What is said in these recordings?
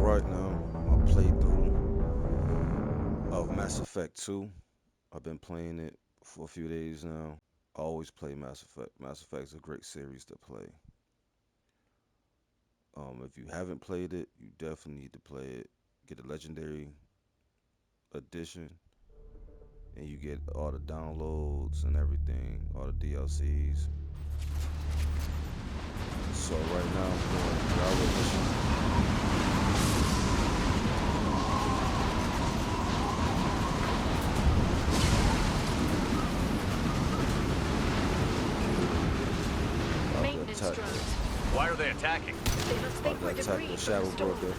right now my playthrough of Mass Effect 2. I've been playing it for a few days now. I always play Mass Effect. Mass Effect is a great series to play. If you haven't played it, you definitely need to play it. Get a legendary edition, and you get all the downloads and everything, all the DLCs. So right now I'm doing Java mission. About to Maintenance attack drones. Why are they attacking? They must think we're about to attack debris the from Shadow the storm. Broker.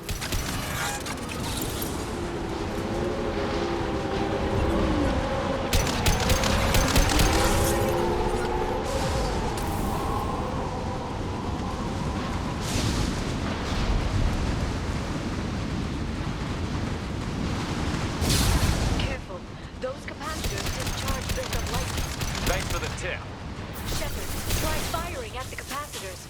Careful. Those capacitors discharge built-up lightning. Thanks for the tip. Shepard, try firing at the capacitors.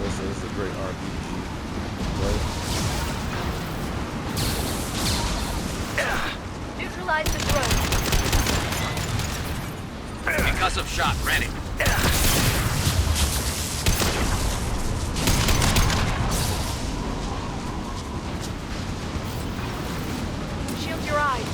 This is a great RPG. Right? Neutralize the drone. Concussive shot ready. Shield your eyes.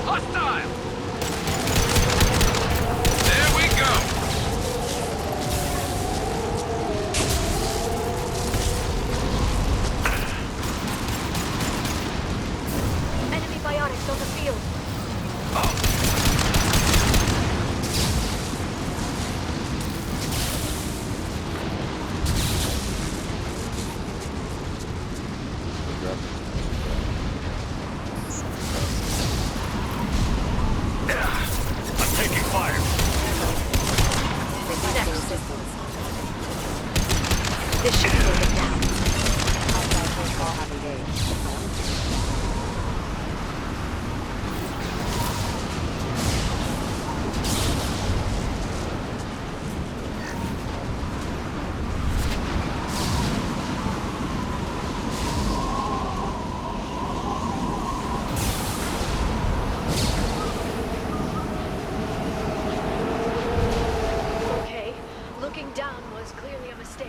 Hostile! There we go! Enemy biotics on the field. The graphics not too I'm taking fire. Next. This should slow them down. Okay, looking down was clearly a mistake.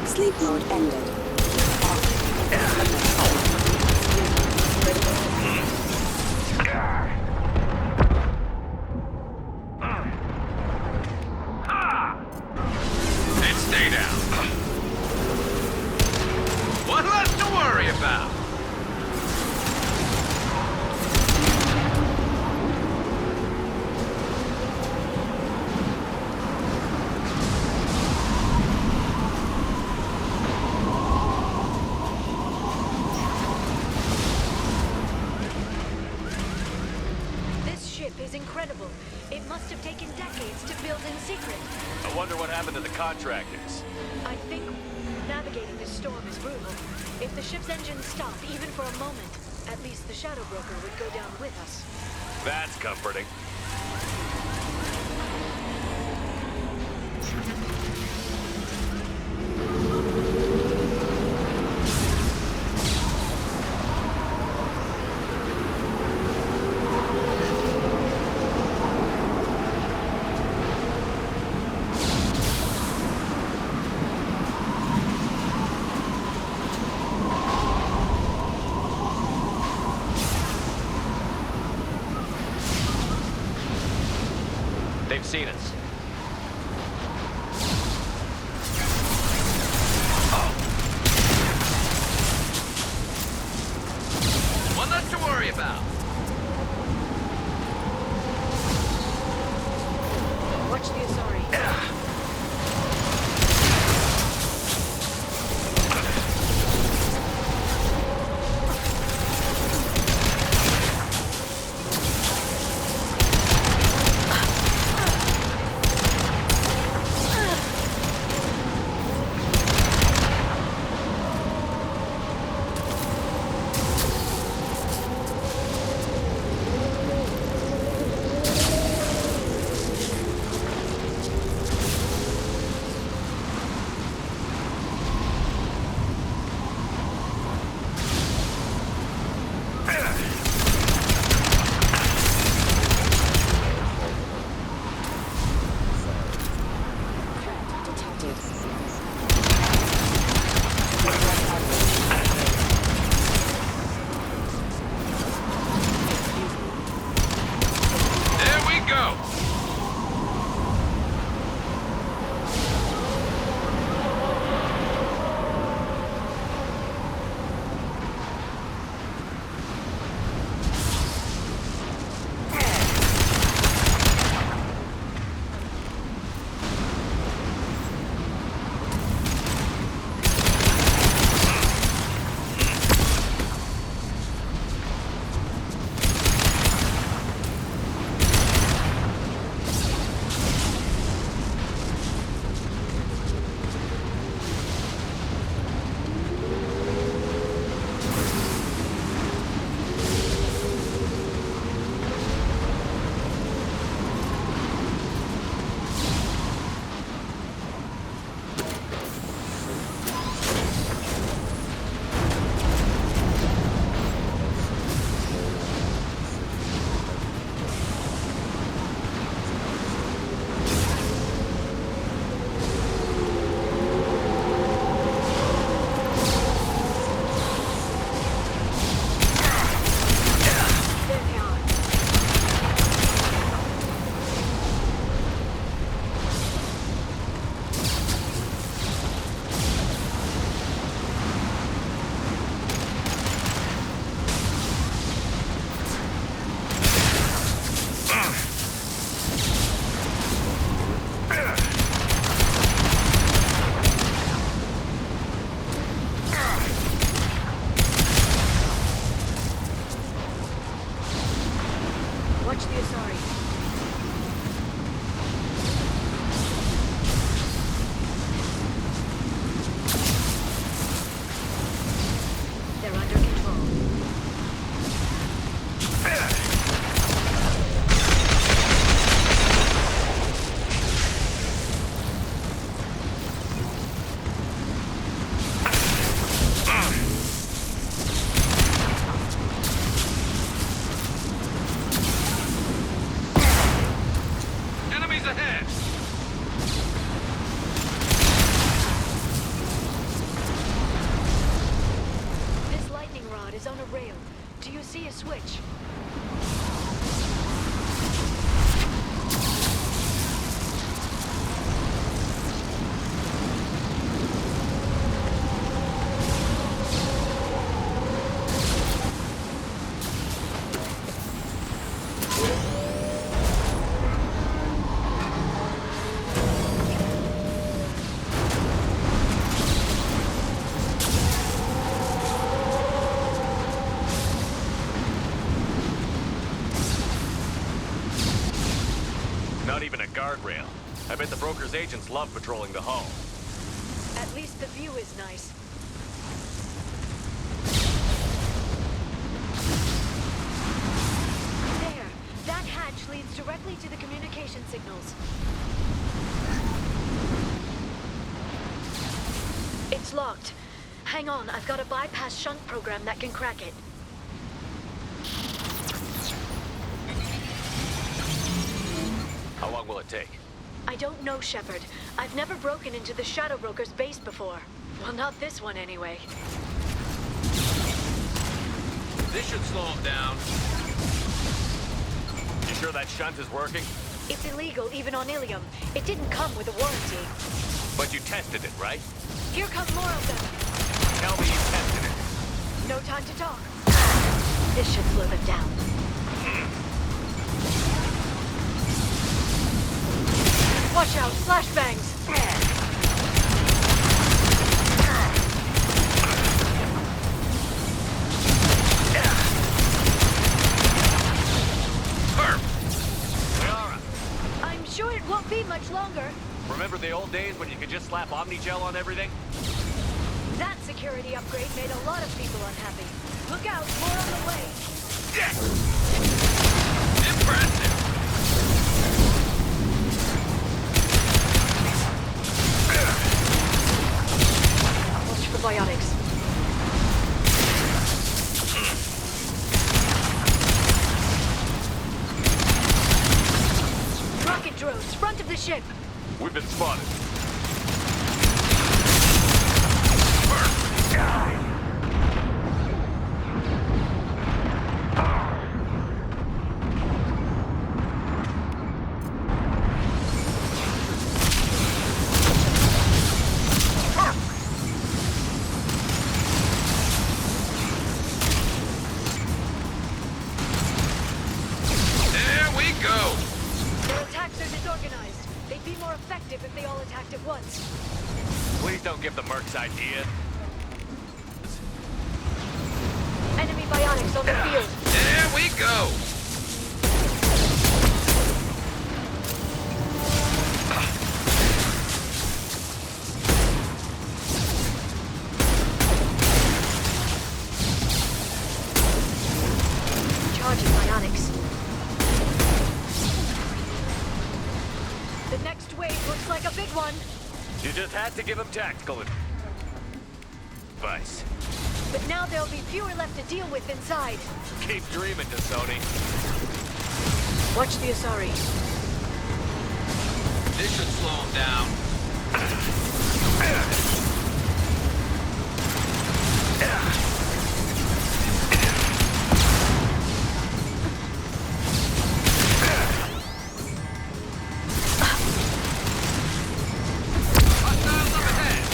Sleep mode ended. And stay down. One less to worry about. This ship is incredible. It must have taken decades to build in secret. I wonder what happened to the contractors. I think navigating this storm is brutal. If the ship's engines stop, even for a moment, at least the Shadow Broker would go down with us. That's comforting. seen us. One less to worry about. Watch the Asari. There we go. There they are. Watch the Asari. They're under control. Enemies ahead. This lightning rod is on a rail. Do you see a switch? Not even a guardrail. I bet the broker's agents love patrolling the hull. At least the view is nice. There. That hatch leads directly to the communication signals. It's locked. Hang on, I've got a bypass shunt program that can crack it. How long will it take? I don't know, Shepard. I've never broken into the Shadow Broker's base before. Well, not this one anyway. This should slow him down. You sure that shunt is working? It's illegal even on Ilium. It didn't come with a warranty. But you tested it, right? Here come more of them. Tell me you tested it. No time to talk. This should slow them down. Watch out, flashbangs! Liara, I'm sure it won't be much longer. remember the old days when you could just slap Omnigel on everything? That security upgrade made a lot of people unhappy. Look out, more on the way. Impressive! Watch for biotics. Rocket drones, front of the ship. We've been spotted. There we go! Their attacks are disorganized. They'd be more effective if they all attacked at once. Please don't give the Mercs idea. Enemy biotics on the field. There we go! Charging biotics. The next wave looks like a big one. You just had to give him tactical advice. But now there'll be fewer left to deal with inside. Keep dreaming, Dasoni. Watch the Asari. This should slow him down. Hostiles up ahead!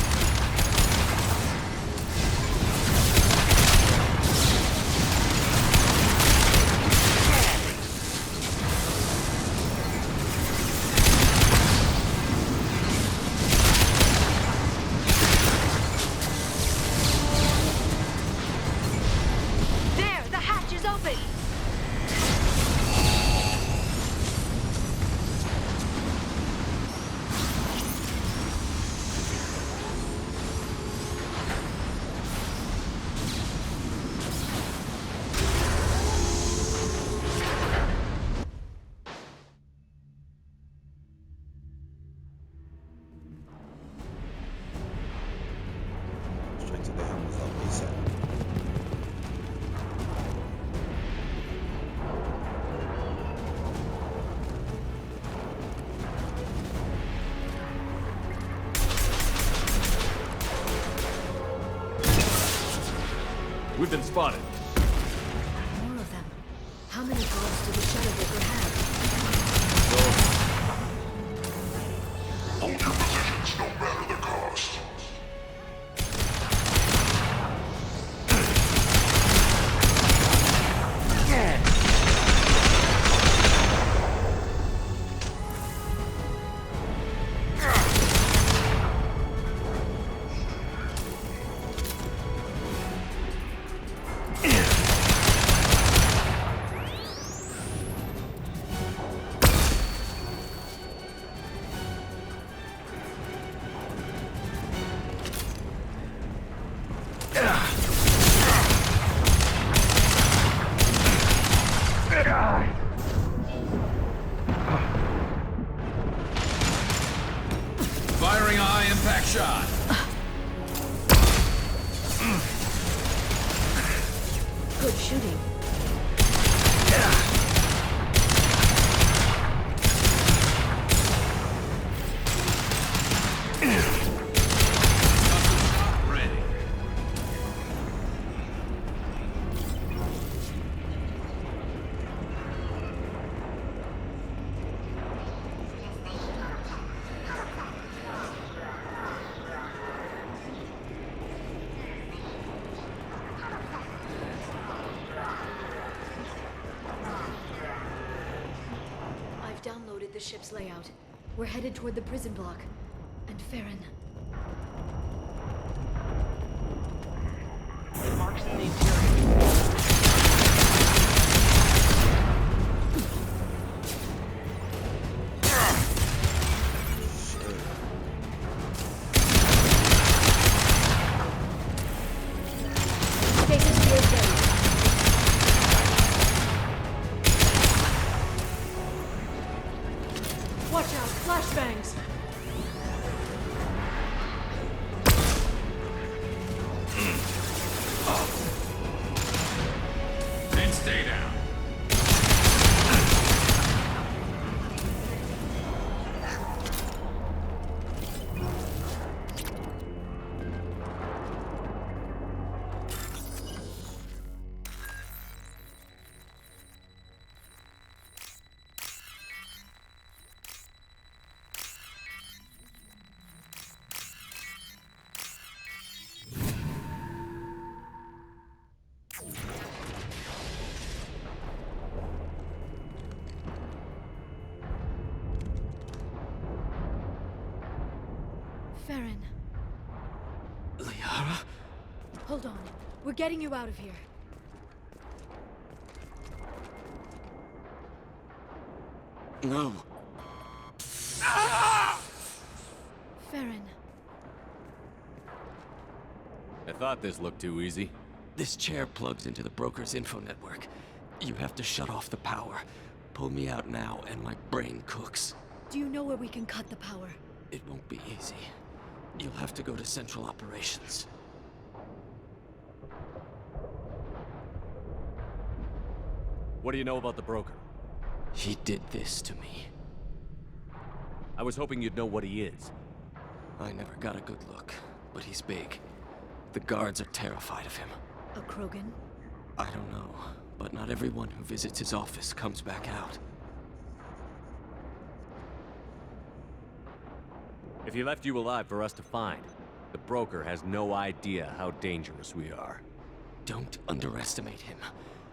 There, the hatch is open. Straight to the helmets up ASAP. We've been spotted. More of them. How many guards do the Shadowbreaker have? Hold your positions, no matter the cost. Firing a high-impact shot. Good shooting. Ready. ship's layout. We're headed toward the prison block. And Farron. Marks in the interior. Stasis field ready. Watch out, flashbangs! Then stay down. Farron, Liara? hold on. We're getting you out of here. No. Farron, I thought this looked too easy. This chair plugs into the broker's info network. You have to shut off the power. Pull me out now, and my brain cooks. do you know where we can cut the power? It won't be easy. You'll have to go to Central Operations. What do you know about the broker? He did this to me. I was hoping you'd know what he is. I never got a good look, but he's big. The guards are terrified of him. A Krogan? I don't know, but not everyone who visits his office comes back out. If he left you alive for us to find, the broker has no idea how dangerous we are. Don't underestimate him.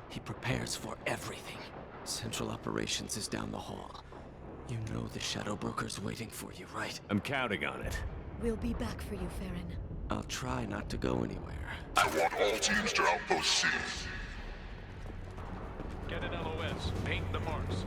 He prepares for everything. Central Operations is down the hall. You know the Shadow Broker's waiting for you, right? I'm counting on it. We'll be back for you, Farron. I'll try not to go anywhere. I want all teams to Outpost C. Get an LOS. Paint the marks.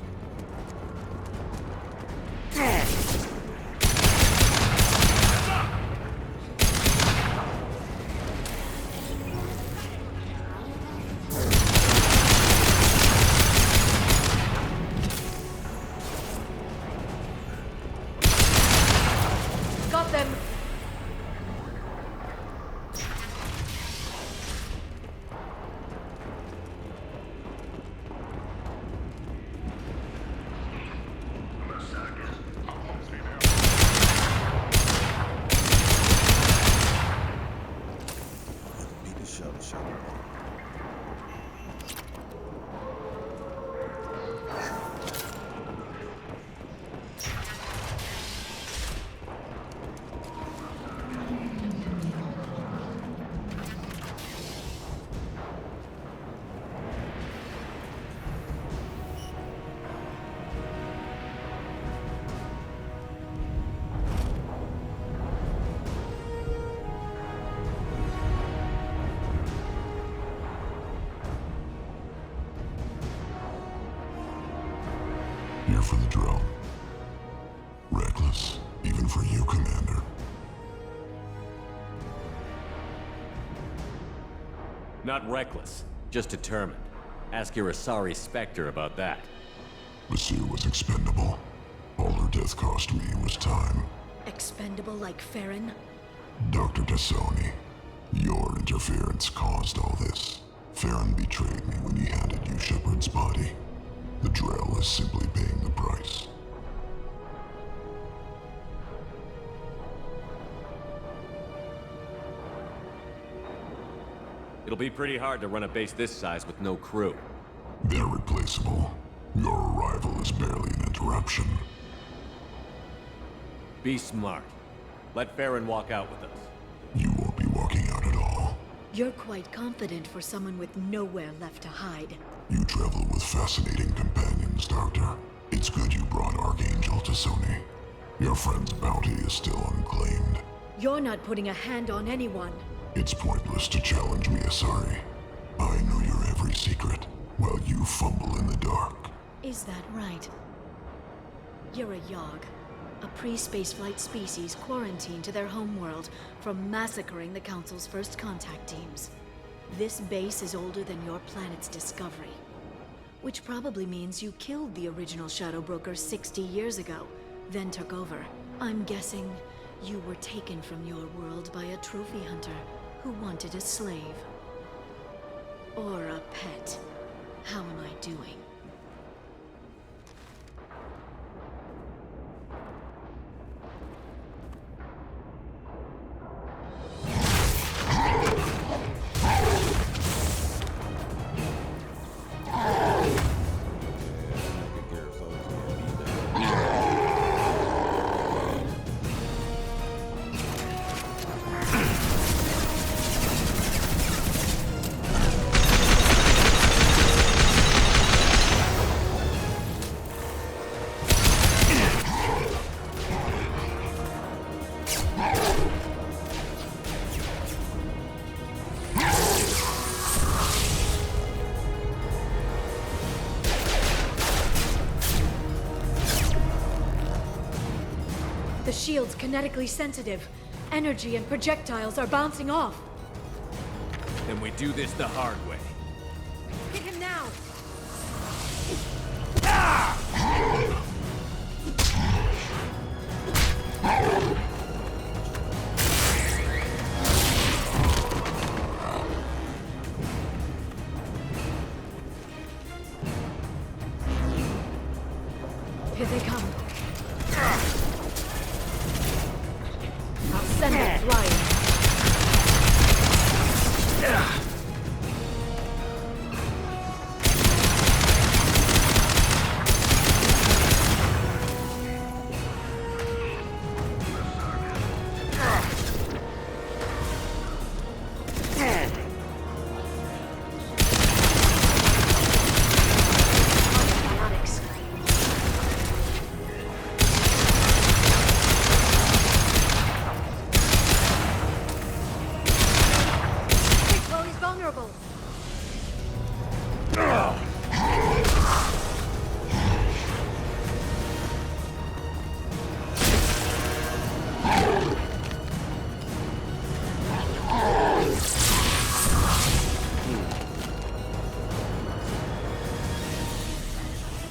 Got them! Beat the shuttle. Here for the drill. Reckless, even for you, Commander. Not reckless, just determined. Ask your Asari Spectre about that. Basir was expendable. All her death cost me was time. Expendable like Farron? Dr. Tassoni, your interference caused all this. Farron betrayed me when he handed you Shepard's body. The Drell is simply paying the price. It'll be pretty hard to run a base this size with no crew. They're replaceable. Your arrival is barely an interruption. Be smart. Let Farron walk out with us. You won't be walking out at all. You're quite confident for someone with nowhere left to hide. You travel with fascinating companions, Doctor. It's good you brought Archangel to Sony. Your friend's bounty is still unclaimed. You're not putting a hand on anyone. It's pointless to challenge me, Asari. I know your every secret, while you fumble in the dark. Is that right? You're a Yogg, a pre-spaceflight species quarantined to their homeworld from massacring the Council's first contact teams. This base is older than your planet's discovery, which probably means you killed the original Shadow Broker 60 years ago, then took over. I'm guessing you were taken from your world by a trophy hunter who wanted a slave. Or a pet. How am I doing? The shield's kinetically sensitive. Energy and projectiles are bouncing off. Then we do this the hard way. Hit him now! Here they come. I'll send them flying. Antibiotics. Chloe's vulnerable.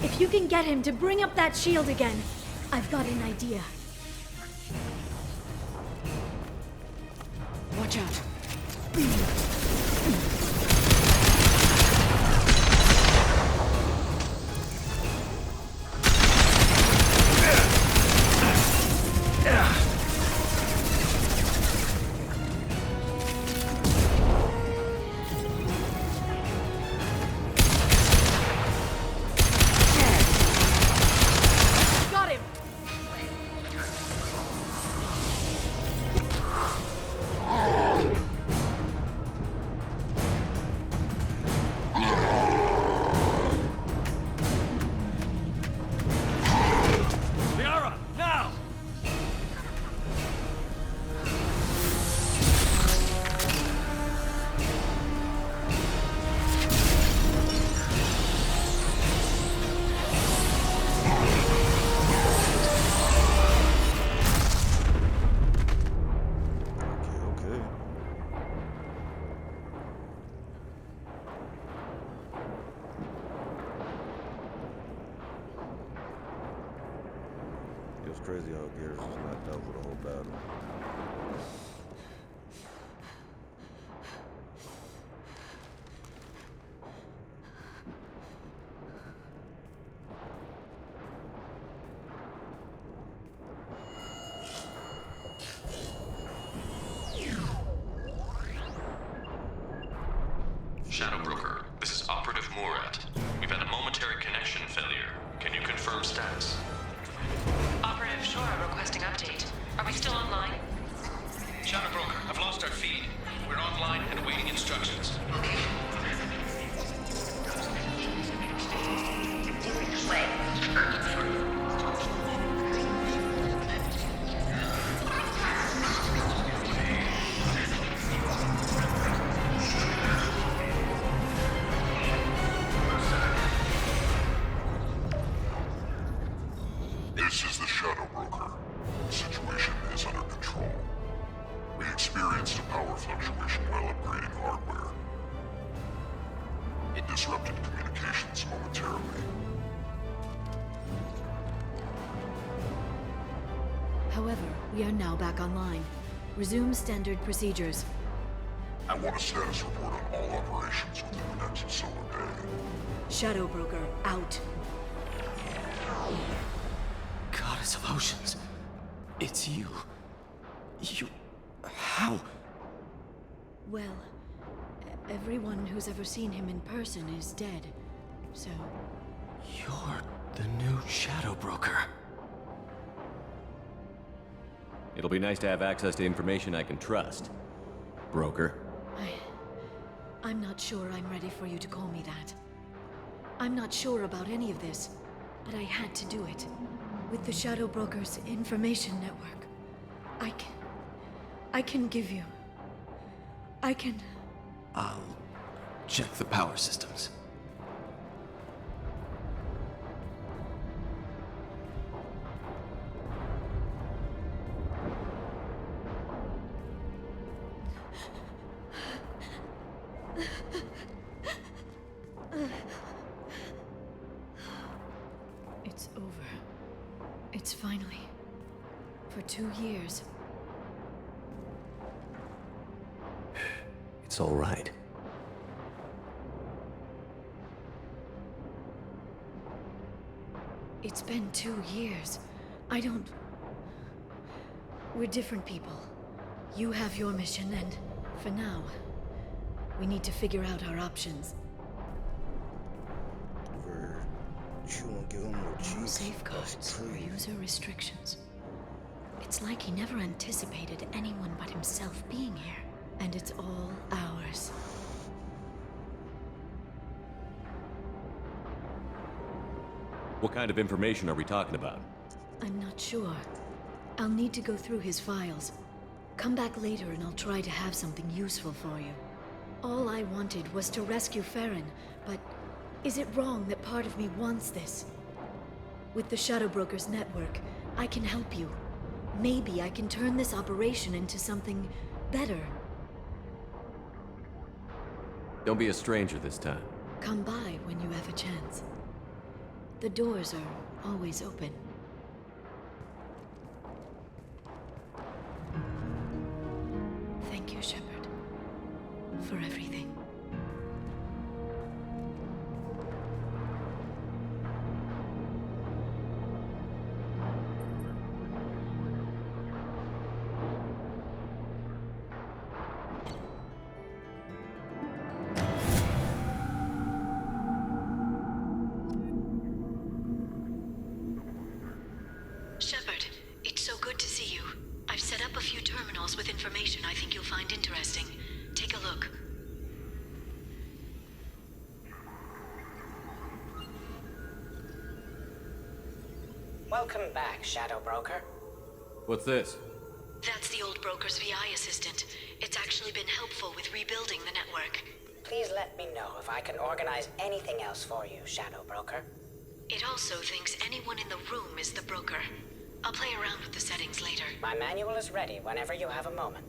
If you can get him to bring up that shield again, I've got an idea. Watch out. Got him! Liara, now! Okay. It was crazy how Garrus was knocked out for the whole battle. Shadow Broker, this is Operative Murat. We've had a momentary connection failure. Can you confirm status? Operative Shora requesting update. Are we still online? Shadow Broker, I've lost our feed. We're online and awaiting instructions. Wait. Shadow Broker. The situation is under control. We experienced a power fluctuation while upgrading hardware. It disrupted communications momentarily. However, we are now back online. Resume standard procedures. I want a status report on all operations within the next solar day. Shadow Broker, out. Goddess of Oceans. It's you. You... How? Well, everyone who's ever seen him in person is dead. So, You're the new Shadow Broker. It'll be nice to have access to information I can trust. Broker. I'm not sure I'm ready for you to call me that. I'm not sure about any of this, but I had to do it. With the Shadow Broker's information network, I can give you... I can... I'll check the power systems. It's over. It's finally... For 2 years. It's all right. It's been 2 years. I don't... We're different people. You have your mission, and for now, we need to figure out our options. You won't give him no No cheeks. safeguards That's or crazy. user restrictions. It's like he never anticipated anyone but himself being here. And it's all ours. What kind of information are we talking about? I'm not sure. I'll need to go through his files. Come back later and I'll try to have something useful for you. All I wanted was to rescue Farron, but is it wrong that part of me wants this? With the Shadow Broker's network, I can help you. Maybe I can turn this operation into something better. Don't be a stranger this time. Come by when you have a chance. The doors are always open. Thank you, Shepard, for everything. Shepard, it's so good to see you. I've set up a few terminals with information I think you'll find interesting. Take a look. Welcome back, Shadow Broker. What's this? That's the old broker's VI assistant. It's actually been helpful with rebuilding the network. Please let me know if I can organize anything else for you, Shadow Broker. It also thinks anyone in the room is the broker. I'll play around with the settings later. My manual is ready whenever you have a moment.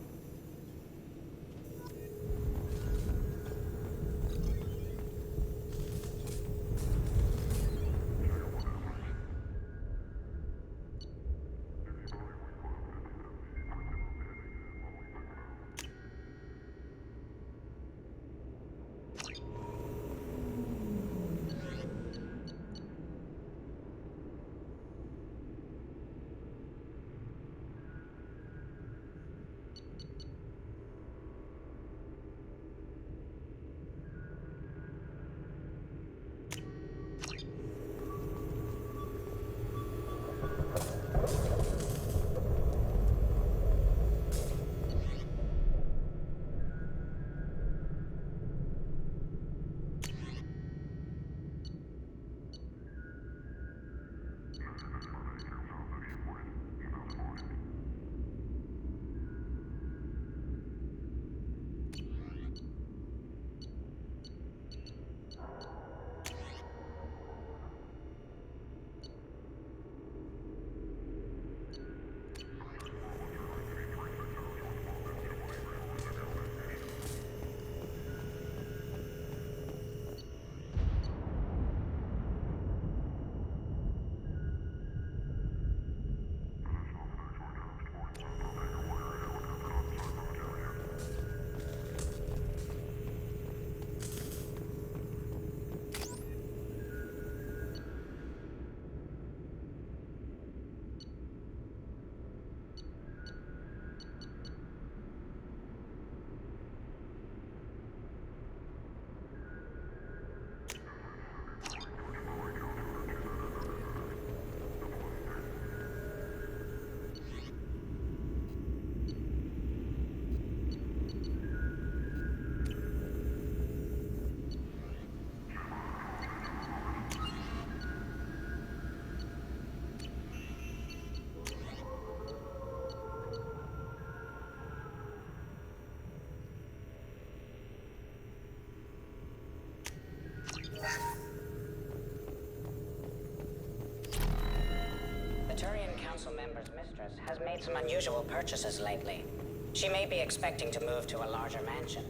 mistress has made some unusual purchases lately. She may be expecting to move to a larger mansion.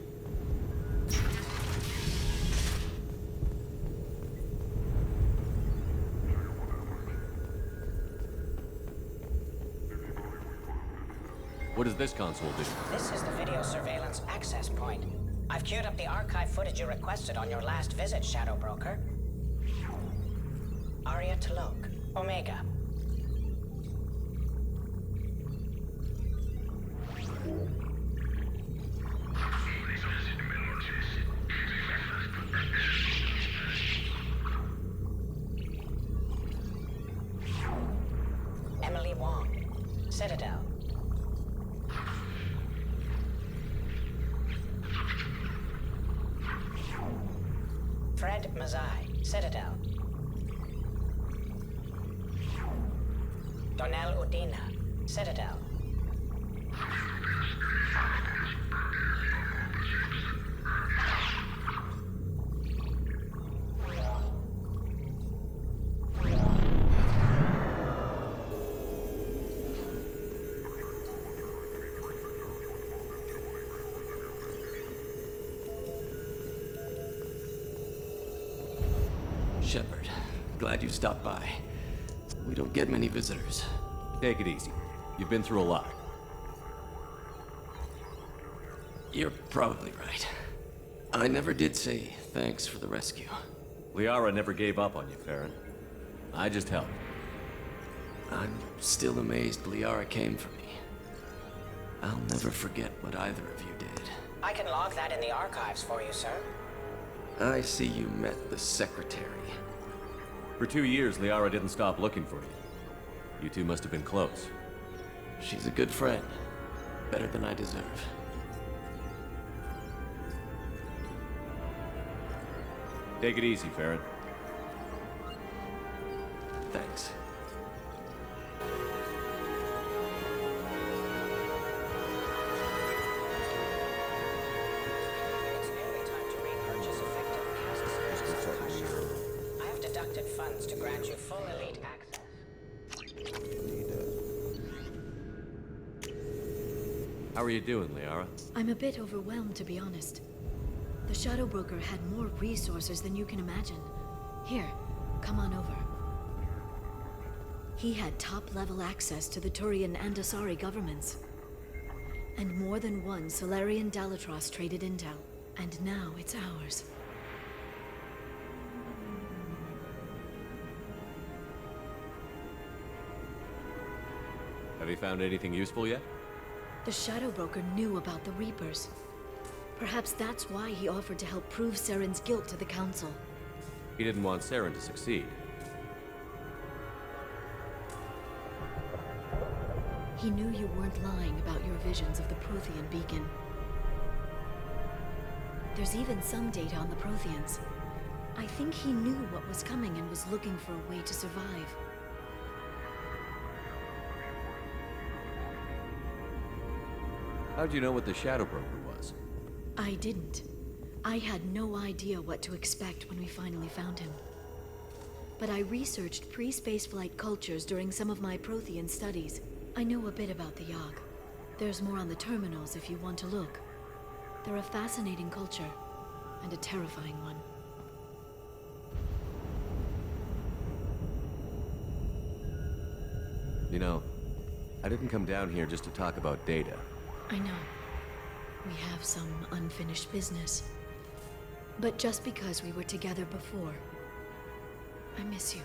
What does this console do? This is the video surveillance access point. I've queued up the archive footage you requested on your last visit, Shadow Broker. Arya T'Loak, Omega. Emily Wong, Citadel. Fred Mazai, Citadel. Donnell Udina, Citadel. Shepard, glad you stopped by. We don't get many visitors. Take it easy. You've been through a lot. You're probably right. I never did say thanks for the rescue. Liara never gave up on you, Farron. I just helped. I'm still amazed Liara came for me. I'll never forget what either of you did. I can log that in the archives for you, sir. I see you met the Secretary. For 2 years, Liara didn't stop looking for you. You two must have been close. She's a good friend. Better than I deserve. Take it easy, Farron. Thanks. It's nearly time to repurchase effective cast Let's go talk to services. Liara. I have deducted funds to grant you full elite access. Need that. How are you doing, Liara? I'm a bit overwhelmed, to be honest. The Shadow Broker had more resources than you can imagine. Here, come on over. He had top-level access to the Turian and Asari governments. And more than one Solarian Dalatros traded intel. And now it's ours. Have you found anything useful yet? The Shadow Broker knew about the Reapers. Perhaps that's why he offered to help prove Saren's guilt to the Council. He didn't want Saren to succeed. He knew you weren't lying about your visions of the Prothean beacon. There's even some data on the Protheans. I think he knew what was coming and was looking for a way to survive. How'd you know what the Shadow Broker was? I didn't. I had no idea what to expect when we finally found him. But I researched pre-spaceflight cultures during some of my Prothean studies. I know a bit about the Yogg. There's more on the terminals if you want to look. They're a fascinating culture, and a terrifying one. You know, I didn't come down here just to talk about data. I know. We have some unfinished business. But just because we were together before, I miss you.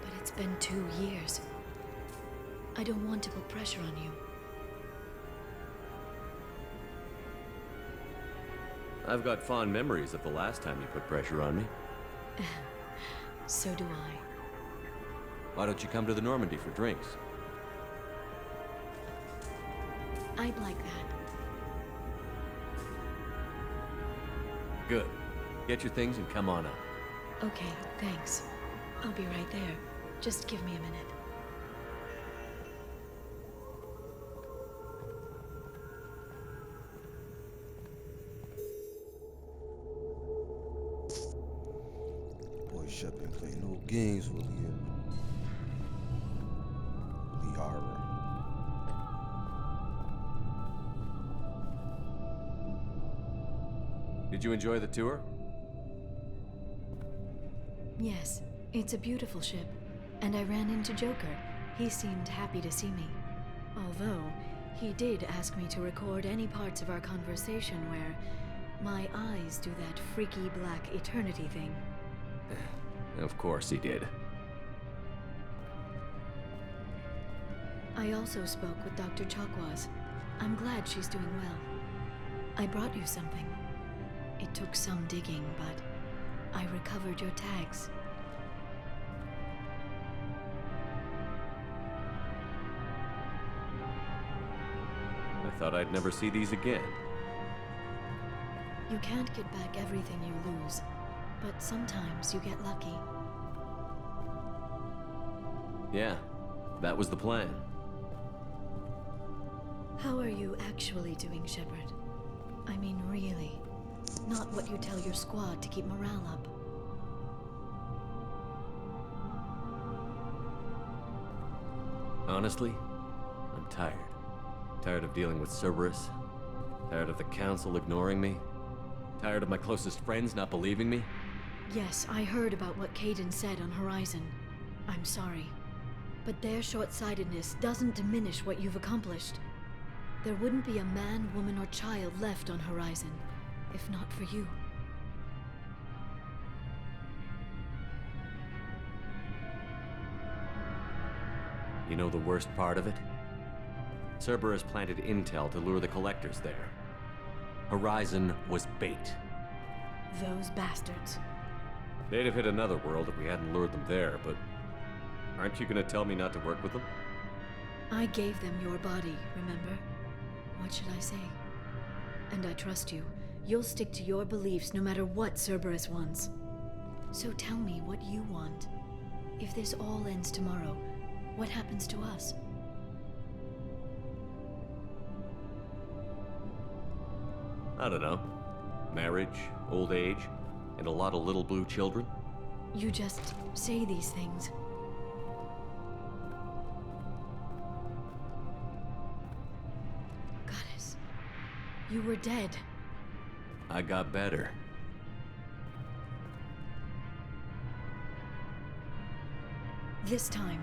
But it's been 2 years. I don't want to put pressure on you. I've got fond memories of the last time you put pressure on me. So do I. Why don't you come to the Normandy for drinks? I'd like that. Good. Get your things and come on up. Okay, thanks. I'll be right there. Just give me a minute. Boy, Shep ain't playing no games with Liara. Did you enjoy the tour? Yes, it's a beautiful ship. And I ran into Joker. He seemed happy to see me. Although, he did ask me to record any parts of our conversation where my eyes do that freaky black eternity thing. Of course he did. I also spoke with Dr. Chakwas. I'm glad she's doing well. I brought you something. It took some digging, but I recovered your tags. I thought I'd never see these again. You can't get back everything you lose, but sometimes you get lucky. Yeah, that was the plan. How are you actually doing, Shepard? I mean, really. Not what you tell your squad to keep morale up. Honestly, I'm tired. Tired of dealing with Cerberus. Tired of the Council ignoring me. Tired of my closest friends not believing me. Yes, I heard about what Kaidan said on Horizon. I'm sorry. But their short-sightedness doesn't diminish what you've accomplished. There wouldn't be a man, woman, or child left on Horizon, if not for you. You know the worst part of it? Cerberus planted intel to lure the Collectors there. Horizon was bait. Those bastards. They'd have hit another world if we hadn't lured them there, but aren't you gonna tell me not to work with them? I gave them your body, remember? What should I say? And I trust you. You'll stick to your beliefs no matter what Cerberus wants. So tell me what you want. If this all ends tomorrow, what happens to us? I don't know. Marriage, old age, and a lot of little blue children? You just say these things. Goddess, you were dead. I got better. This time,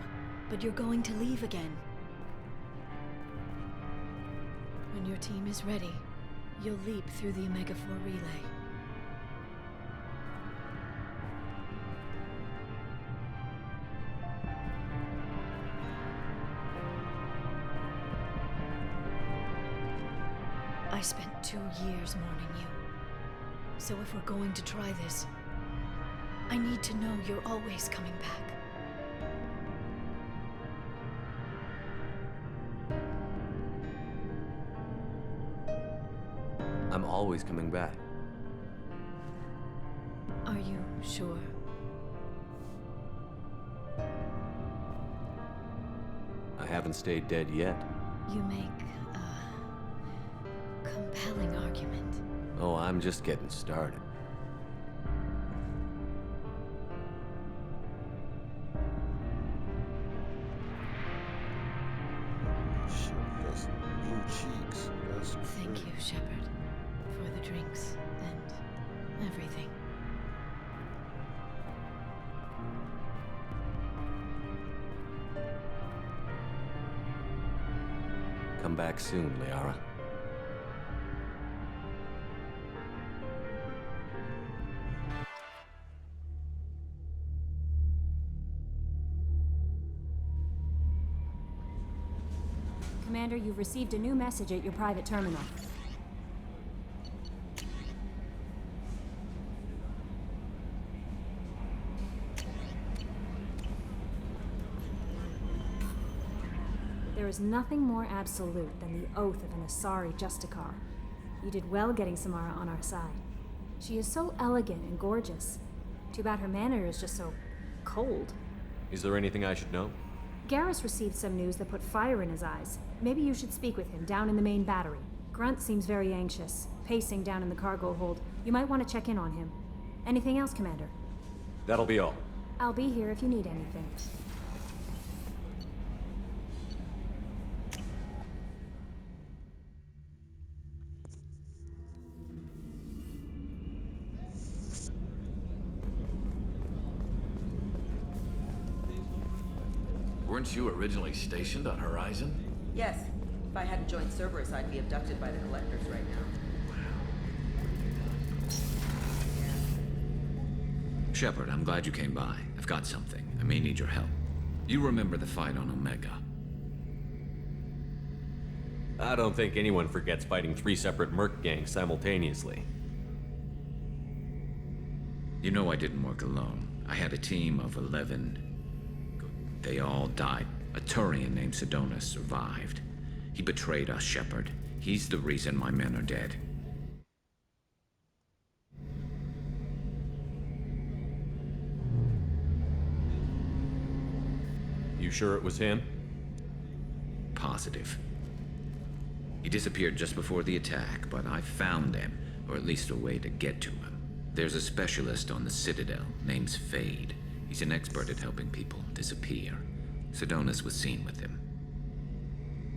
but you're going to leave again. When your team is ready, you'll leap through the Omega-4 relay. I spent 2 years mourning you. So if we're going to try this, I need to know you're always coming back. I'm always coming back. Are you sure? I haven't stayed dead yet. You make a compelling argument. Oh, I'm just getting started. Shit, you got some blue cheeks. You got some Thank shit. you, Shepard, for the drinks and everything. Come back soon, Liara. Commander, you've received a new message at your private terminal. There is nothing more absolute than the oath of an Asari Justicar. You did well getting Samara on our side. She is so elegant and gorgeous. Too bad her manner is just so cold. Is there anything I should know? Garrus received some news that put fire in his eyes. Maybe you should speak with him down in the main battery. Grunt seems very anxious, pacing down in the cargo hold. You might want to check in on him. Anything else, Commander? That'll be all. I'll be here if you need anything. Weren't you originally stationed on Horizon? Yes. If I hadn't joined Cerberus, I'd be abducted by the Collectors right now. Shepard, I'm glad you came by. I've got something. I may need your help. You remember the fight on Omega? I don't think anyone forgets fighting 3 separate merc gangs simultaneously. You know I didn't work alone. I had a team of 11. They all died. A Turian named Sidonus survived. He betrayed us, Shepard. He's the reason my men are dead. You sure it was him? Positive. He disappeared just before the attack, but I found him, or at least a way to get to him. There's a specialist on the Citadel, name's Fade. He's an expert at helping people disappear. Sidonus was seen with him.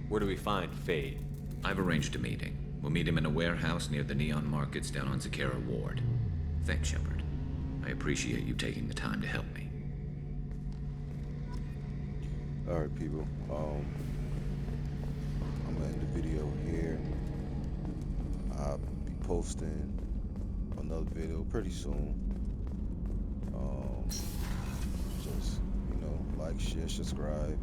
Where do we find Fade? I've arranged a meeting. We'll meet him in a warehouse near the Neon Markets down on Zakera Ward. Thanks, Shepard. I appreciate you taking the time to help me. Alright, people. I'm gonna end the video here. I'll be posting another video pretty soon. Just, like, share, subscribe.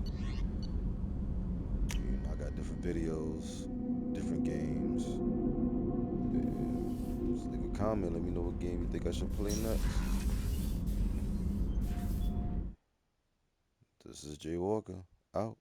I got different videos, different games. Yeah. Just leave a comment, let me know what game you think I should play next. This is Jay Walker, out.